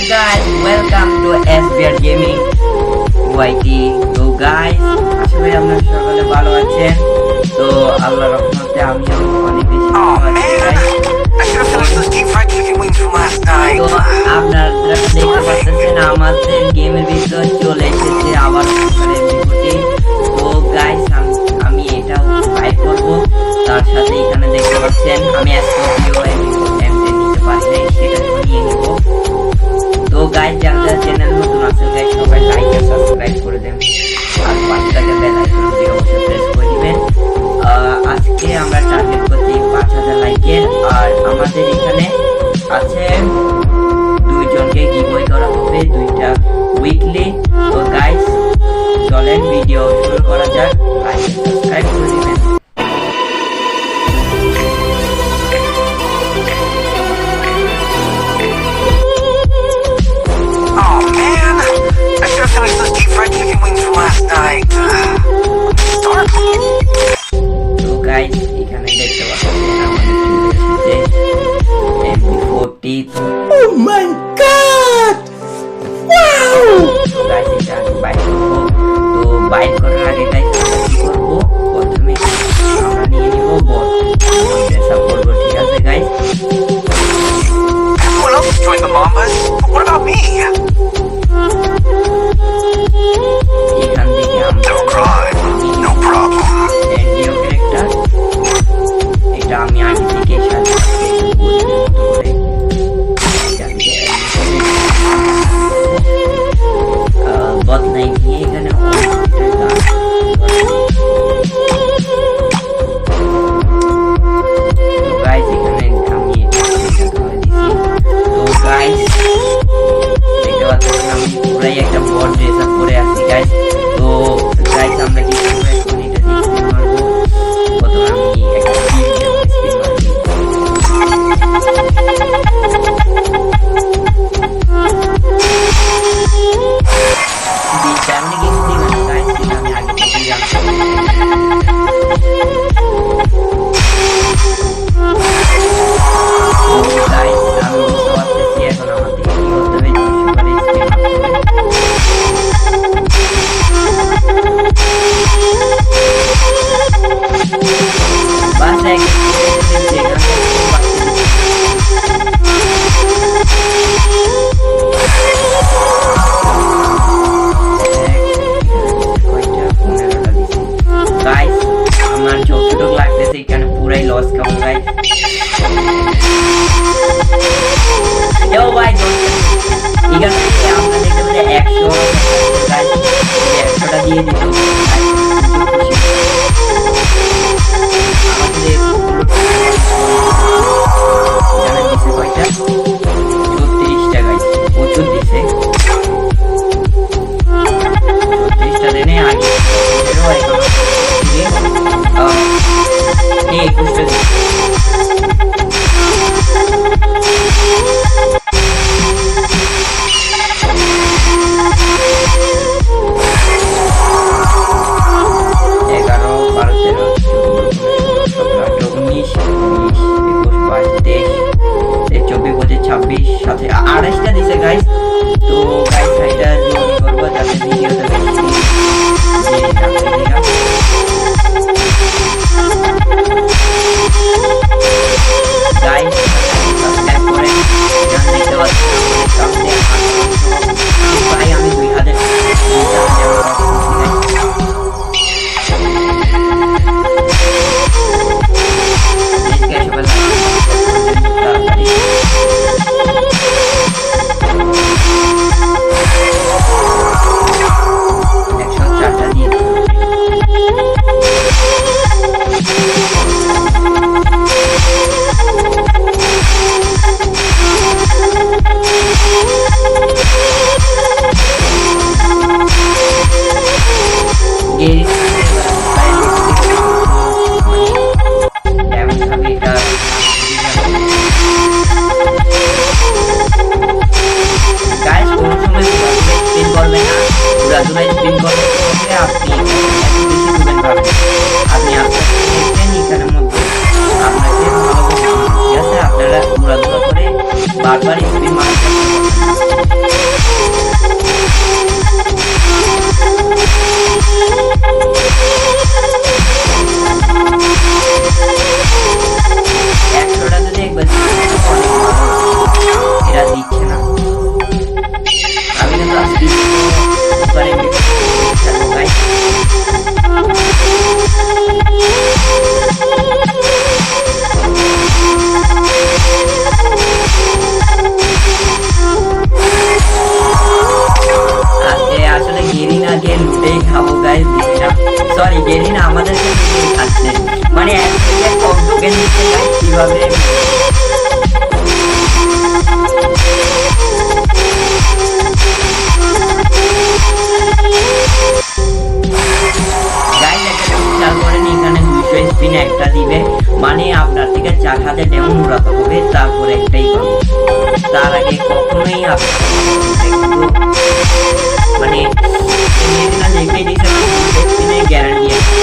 guys, welcome to SBR Gaming YT. তো guys, আশা করি আপনারা সকলে ভালো আছেন। তো আল্লাহর রহমতে আমিও অনেক বেশি ভালো আছি। তো আপনারা দেখতে পাচ্ছেন আমাদের গেমের ভিতর চলে এসেছে আবার ভিডিওটি। তো guys, আমি এটা ট্রাই করব। তার সাথে এখানে দেখতে পাচ্ছেন আমি স্কোপিও এমটি নিতে পারি না, সেটা নিয়ে নেব। তো গাইস, যারা চ্যানেল নতুন আছেন গাইস, সবাই লাইক আর সাবস্ক্রাইব করে দেন আর পাশে বেল আইকনটি অবশ্যই প্রেস করে দিবেন। আজকে আমরা টার্গেট করছি 5000 লাইকের। আর আমাদের এখানে আছে দুইজনকে গিভওয়ে করা হবে, দুইটা উইকলি। তো গাইস, চলেন ভিডিও শুরু করা যাক। লাইক সাবস্ক্রাইব করে দিবেন। তো গাইস, এখানে দেখতে পাচ্ছেন আমাদের চলে এসেছে MP40। Oh my god! Wow! তো গাইস, এটা আমি বাইট করবো। তো বাইট করার আগে গাইস আমরা কি করবো, প্রথমে আমরা নিয়ে নিব বট, ড্রেস আপ করবো। ঠিক আছে guys, Everyone else joined the Mambas, but what about me? এখান থেকে আমরা No crime, no problem. এনডিও ক্যারেক্টার, এটা আমি আগে থেকে বদলাই নিয়ে এখানে তো গাইস, এখানে আমি করে দিছি। তো গাইস, দেখতে পাচ্ছেন আমি পুরাই একটা বট ড্রেস আপ করে আছি গাইস। তো গাইস, আমরা কি করব, এখন এটা দিয়ে স্পিন মারবো। প্রথমে আমি একটা স্পিন মারবো। সামনে গেছি মানে গাইস, আমি আগে থেকে জানতাম। গাইস, আমি বুঝতে পারতেছি এখন আমার থেকে কি করতে হবে, সকালে স্পিন মারতে হবে। বাস এক গাইস, আমার যতটুকু লাগতেছে এখানে পুরাই লস খাবো গাইস। ও ভাই, এখান থেকে আমরা দেখতে পাচ্ছি 100 গাইস, 100টা দিয়ে দিত। আমাদের এখানে দিছে কয়টা, 34টা গাইস, প্রচুর দিছে। 34টা দেনে আগে 21টা দিছে। সাথে 28টা দিছে গাইস। তো গাইস, এটা জলদি করবো যাতে ভিডিওটা বেশি গাইস, সাবস্ক্রাইব করেন। দেখতে পাচ্ছেন ভাই, আমি 2000 আপনি এখানের মধ্যে আপনাকে ভালো, ঠিক আছে, আপনারা ঘোরাঘুরা করে বারবার স্পিন মারতে একশোটা যদি একবার এরা দিচ্ছে না। আমি কিন্তু আজকে সুপার খেলবো গাইস। আসলে গেরিনাকে লুটেই খাবো গাইস। সরি গেরিনা আমাদেরকে লুটেই খাচ্ছে, মানে এক থেকে কম টোকেন দিচ্ছে গাইস। কিভাবে এখানে 200 স্পিন একটা দিবে, মানে আপনার থেকে 4000 ডেমন উড়াতে হবে, তারপরে একটাই পাবো। তার আগে কখনোই মানে যেটাই দিয়েছে স্পিনের গ্যারান্টি আছে।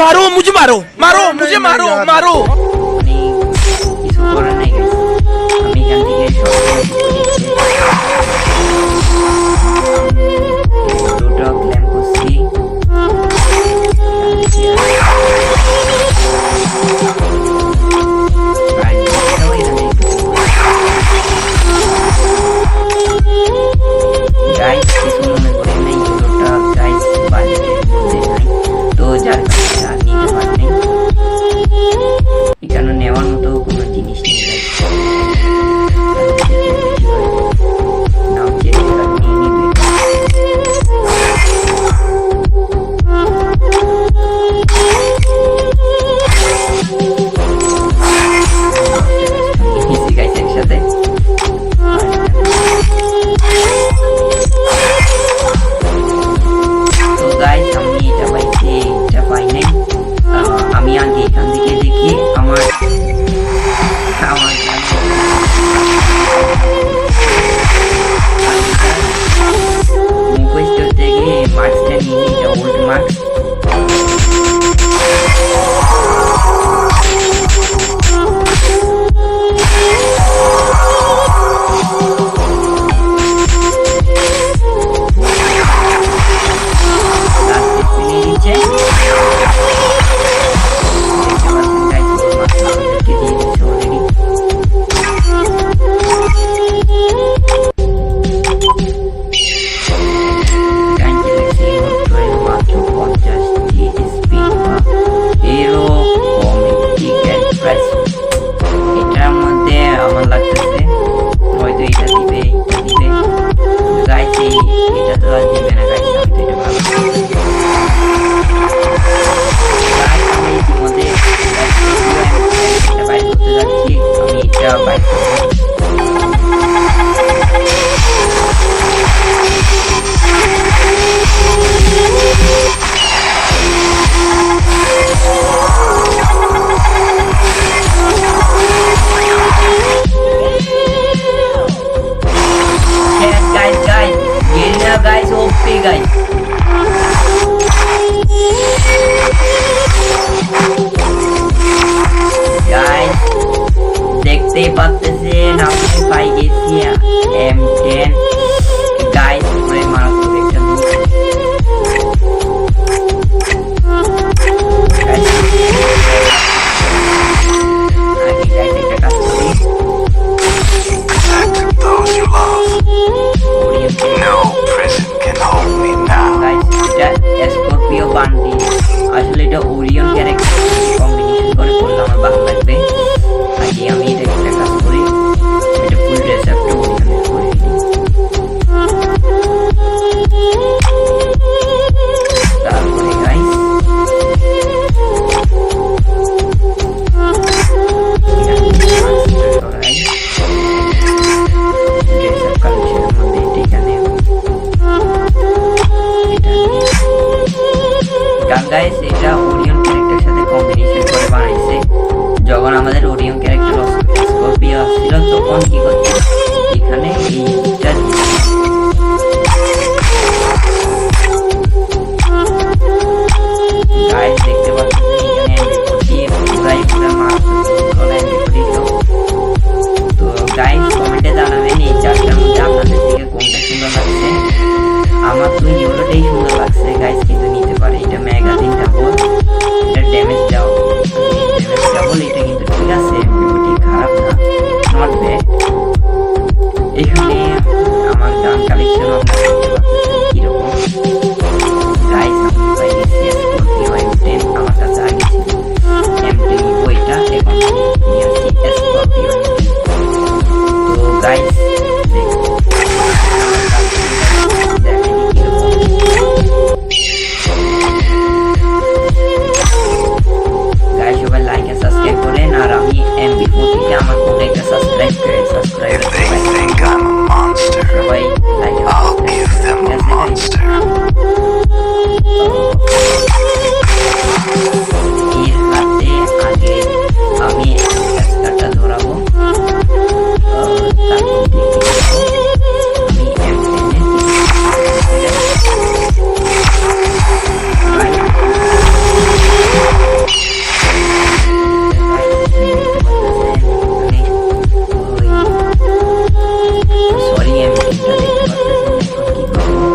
मारो मुझे मारो मारो मुझे मारो मारो কিছু করার নাই guys। আমি এখান থেকে দুটো ক্লেম করছি। গাইস কিছু মনে করেন না, ইউরোটা গাইস বাজেটের মধ্যে নাই, তো যার কাছে আর নিতে পারেনি গাইস। গাইস দেখতেই পাচ্ছেন আমি পাই গেছি M10 গাইস, পুরো মারাত্মক একটা লুট। আগে গাইস একটা কাজ করি, Protect those you love. No prison can hold me now. Guys এটা স্করপিও বান্ডি, আসলে এটা ওরিয়ন ক্যারেক্টার কম্বিনেশন করে করলে আমার ভালো লাগবে। আগে আমি এটা একটা কাজ করি, এটা ফুল ড্রেস আপটা ওরিয়নের করে দিই। তারপরে গাইস ড্রেস আপ কালেকশনের মধ্যে এটা এখানে গাইস এটা ওরিয়ন ক্যারেক্টারের সাথে কম্বিনেশন করে বানাইছে। যখন আমাদের ওরিয়ন ক্যারেক্টার স্করপিও আসছিল তখন কি করছে এখানে এইটা গাইস দেখতে পাচ্ছেন এখানে এমবি40 পুরো মারাত্মক এমবি40 তো গাইস কমেন্টে জানাবেন এই চারটার মধ্যে আপনাদের থেকে কোনটা সুন্দর লাগছে। আমার তো ইউলোটাই সুন্দর লাগছে গাইস, কিন্তু নিতে পারে এটা ম্যাগাজিন ডাবল, এটা ড্যামেজ ডাবল, এটা কিন্তু ঠিক আছে, এমবিটি খারাপ না, নট ব্যাড। এখানে আমার গান কালেকশন আপনারা দেখতে পাচ্ছেন কিরকম গাইস। আমি পাই গেছি স্করপিও M10, আমার কাছে আগে ছিল M10 নিবো, এটা এখন নিয়ে আসছি স্করপিও M10। তো গাইস সবাই লাইক আর সাবস্ক্রাইব করেন, আর আমি MB40 আমার ফোনে একটা subscribe If they think I'm a monster, সবাই like R I'll give them a monster. এর হাতে আগে আমি স্কারটা ধরাবো, তারপর দেখতে পাবো আমি সরি আমি এটা দেখতে পাচ্ছি কি করবো।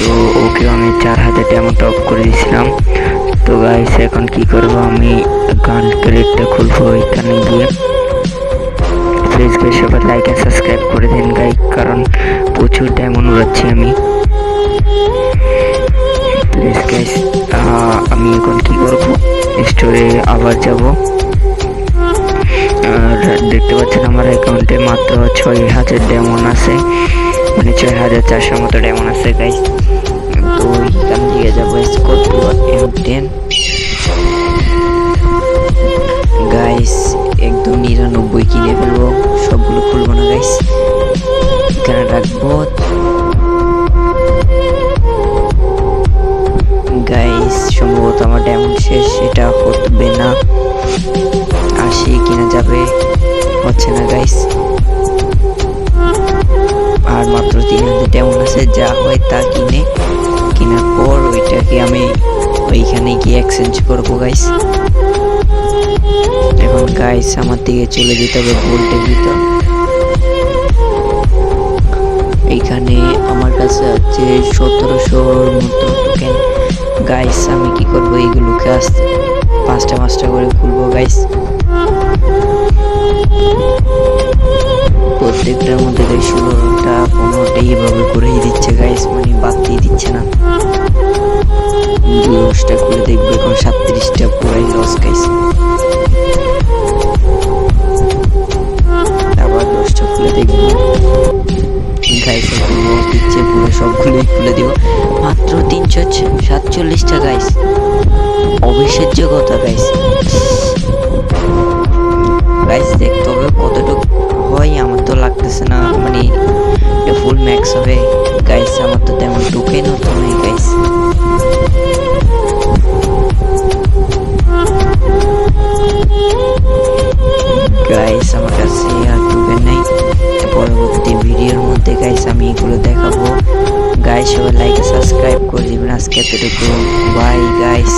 তো ওকে আমি 4000 ডায়মন্ড টপ করে দিয়েছিলাম। তো গাইস এখন কি করব, আমি গান ক্রেটটা খুলবো এখানে গিয়ে। প্লিজ গাইস সবাই লাইক এন্ড সাবস্ক্রাইব করে দিন গাইস, কারণ প্রচুর ডায়মন্ড উড়াচ্ছি আমি। প্লিজ গাইস আমি এখন কি করব, স্টোরে আবার যাব। আর দেখতে পাচ্ছেন আমার অ্যাকাউন্টে মাত্র 6000 ডায়মন্ড আছে, মানে 6400 মতো ডায়মন্ড আছে গাইস। তো এখান দিয়ে যাবো স্করপিও M10 গাইস, একদম 99 কিনে ফেলবো, সবগুলো খুলবো না গাইস, এখানে রাখবো। গাইস সম্ভবত আমার ডায়মন্ড শেষ, এটা হতবে না, 80 কিনা যাবে, হচ্ছে না গাইস। আর মাত্র 3000 ডায়মন্ড আছে, যা হয় তা কেনার পর ওইটাকে আমি ওইখানে গিয়ে এক্সচেঞ্জ করবো গাইস। এখন গাইস আমার দিকে চলে যেতে হবে গোল্ডের ভিতর। এইখানে আমার কাছে আছে 1700 মতো টোকেন গাইস। আমি কি করবো, এইগুলোকে আসতে 5টা করে খুলবো গাইস। প্রত্যেকটার মধ্যে গাইস 16টা 15টা এইভাবে করেই দিচ্ছে গাইস, মানে বাড়তেই দিচ্ছে না। 10টা খুলে দেখবো, এখন 37টা পুরাই লস গাইস। আবার 10টা খুলে দেখবো গাইস, এখন লস দিচ্ছে, পুরো সবগুলোই খুলে দিব। মাত্র 347টা গাইস, অবিশ্বাস্য কথা গাইস। গাইস দেখতে হবে কতটুকু হয়, আমার তো লাগতেছে না, মানে ফুল ম্যাক্স হবে গাইস। আমার তো তেমন টোকেন হতো নাই গাইস। গাইস আমার কাছে আর টোকেন নাই, পরবর্তী ভিডিওর মধ্যে গাইস আমি এগুলো দেখাবো গাইস। সবাই লাইক সাবস্ক্রাইব করে দিবেন। আজকে এতটুকু, বাই গাইস।